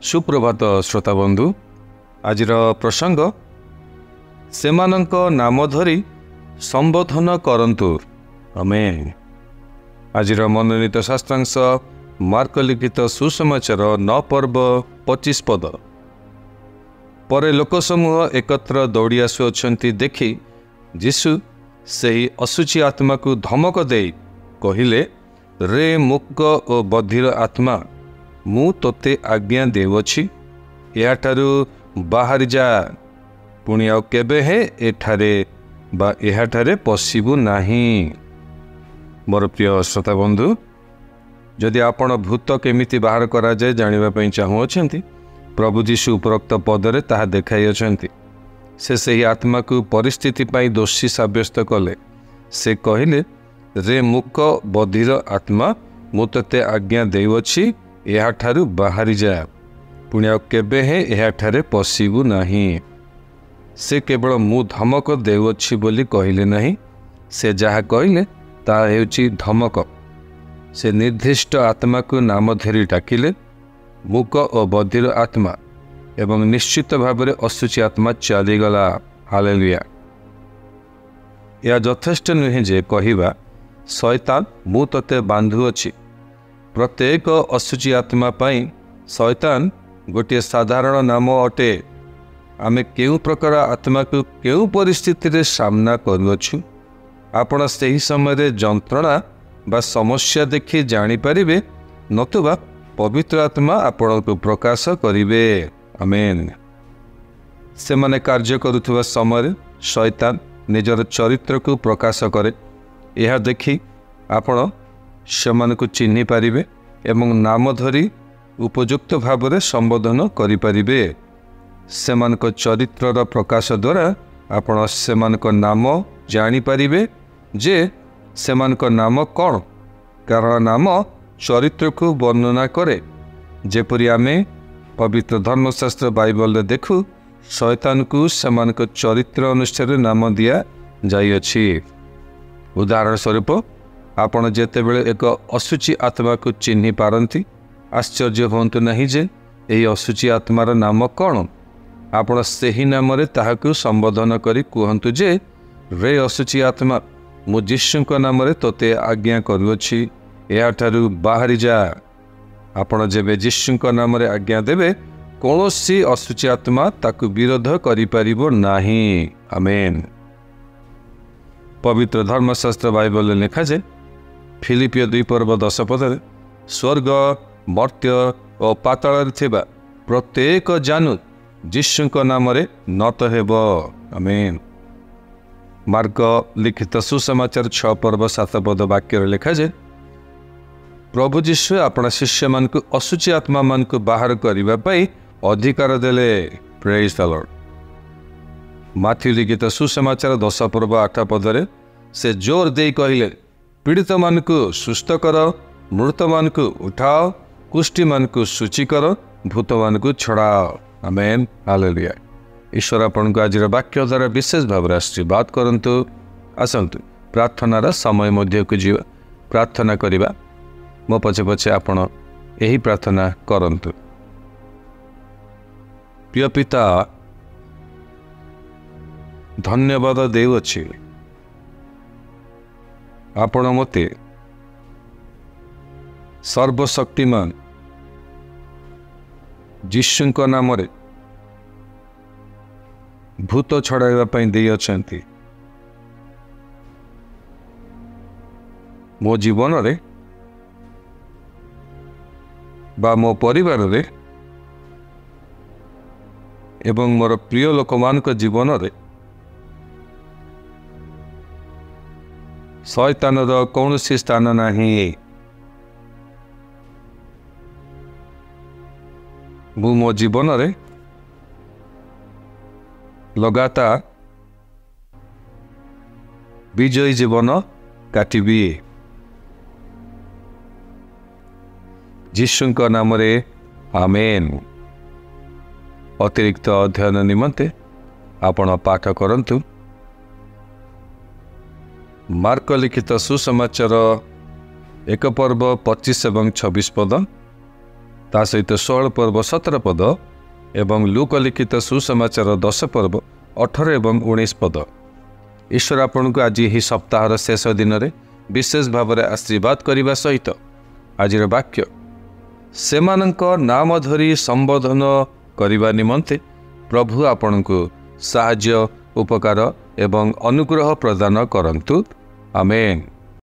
सुप्रभात श्रोता बंधु आजिर प्रसंग सेमानंक नाम धरी संबोधन करंतु आमेन। आजिर मनोनीत शास्त्रांश मार्क लिखित सुसमाचार 9 पर्व 25 पद। परे लोकसमूह एकत्र दौड़ी आसुअछंती देखि यीशु सही असुची आत्मा को धमक दे कहिले, रे मूक और बधिर आत्मा मु तोते आज्ञा देवछि, याठारु बाहरी जा, पुणी आउ केबे हे एठारे बा एहाठारे पशिबु नाही। मोर प्रिय श्रोता बंधु, जदि आपण भूत केमिति बाहर करा जाए जानिबा पई चाहुअछंती, प्रभु यीशु उपरोक्त पदरे ताहा देखाई अछंती। से सही आत्मा को परिस्थिति पाई दोषी साब्यस्त कले। से कहिले, रे मूक बधिर आत्मा मु तोते आज्ञा देवछि, एहाठारु बाहरी जा, पुणी आउ केबे हे एहाठारे पशिबु नाही। से केवल मु धमक देउछि बोली कहिले नहीं, से जहा कहिले ता हेउछि धमक। से निर्दिष्ट आत्मा को नाम धरी डाकिले, मूक और बधिर आत्मा, एवं निश्चित भाव में असुची आत्मा चलीगला। हालेलुया। या यथेष्ट नुहे जे कहिबा, शैतान मु तते बांधुअछि। प्रत्येक असुची आत्मा पाई शैतान गोटे साधारण नाम अटे। आमे केउ प्रकार आत्मा को केउ परिस्थिति रे सामना करुअछु, आपण सही समय जंत्रणा बा समस्या देखि जानी परिबे, नतुबा पवित्र आत्मा आपण को प्रकाश करिवे। आमेन। से माने कार्य करुथुवा समय शैतान निजर चरित्र को प्रकाश करे। यह देखि आपण सेमान को चिन्हि पारिबे एवं नाम धरी उपयुक्त भाव में संबोधन करि पारिबे। सेमान को चरित्रर प्रकाश द्वारा आपण सेमान को नाम जानी पारिबे जे सेमान को नाम कौन, कारण नाम चरित्र को वर्णना करे। जेपरि आमे पवित्र धर्मशास्त्र बाइबल देखु, शैतान को सेमान को चरित्र अनुसार नाम दिया जाइअछि। उदाहरण स्वरूप आपण जेतेबेले एक असुची आत्मा को चिन्हि पारंती, आश्चर्य होंतु नहीं जे एही असुची आत्मार नाम कौन। आपण सेही नाम रे ताहाकु संबोधन करी कहंतु जे, रे असुची आत्मा मु यीशुଙ୍କ नाम रे तोते आज्ञा करूअछि, एहाठारु बाहरी जा। आपण जेबे यीशुଙ୍କ नाम रे आज्ञा देबे, कोनोसी असुची आत्मा ताकु विरोध करि परिबो नाही। आमेन। पवित्र धर्मशास्त्र बाइबल लिखा जे, फिलिपियो 2 पर्व 10 पदरे, स्वर्ग मर्त्य और पाताल थिबा प्रत्येक जानू यीशुଙ୍କ नाम रे नत हेबो। आमेन। मार्क लिखित सुसमाचार 6 पर्व 7 पद वाक्य लिखा जे, प्रभु यीशु अपना शिष्य मान को असुची आत्मा मान को बाहर करने पाई अधिकार देले। Praise the Lord. माथ्यू लिखित सुसमाचार 10 पर्व 8 पदरे, से जोर दे कहिले, पीड़ित मान को सुस्थ कर, मृत मान को उठाओ, कुष्ठी मान को सूची कर, भूत मान को छड़ाओ। आमेन। हालेलुया। ईश्वर आपन को आज वाक्य द्वारा विशेष भाव आशीर्वाद करंतु। आसंतु प्रार्थनार समय मध्य को जीवा, प्रार्थना करिबा। मो पछे पछे आपण यही प्रार्थना करंतु। प्रिय पिता, धन्यवाद देउछि, आपण मते सर्वशक्तिमान यीशुଙ୍କ नाम रे भूत छड़ाइबा पई देई अछंती। मो जीवन रे बा मो परिवार रे एवं मोर प्रिय लोक मान को जीवन रे शैतान रो कौनसी स्थान नहीं। मु मो जीवन रे लगातार विजयी जीवन काटिबी। यीशुଙ୍କ नाम रे आमेन। अतिरिक्त अध्ययन निमंते आपण पाठ करंतु मार्क लिखित सुसमाचार 1 पर्व 25 एवं 26 पद। ତା ସହିତ 16 ପର୍ବ 17 ପଦ ଏବଂ ଲୁକ ଲିଖିତ ସୁସମାଚାର 10 ପର୍ବ 18 ଏବଂ 19 ପଦ। ଈଶ୍ୱର ଆପଣଙ୍କୁ ଆଜି ଏହି ସପ୍ତାହର ଶେଷ ଦିନରେ ବିଶେଷ ଭାବରେ ଆଶୀର୍ବାଦ କରିବା ସହିତ ଆଜିର ବାକ୍ୟ ସେମାନଙ୍କ ନାମ ଧରି ସମ୍ବୋଧନ କରିବା ନିମନ୍ତେ ପ୍ରଭୁ ଆପଣଙ୍କୁ ସାହାଯ୍ୟ ଉପକାର ଏବଂ ଅନୁଗ୍ରହ ପ୍ରଦାନ କରନ୍ତୁ। ଆମେନ୍।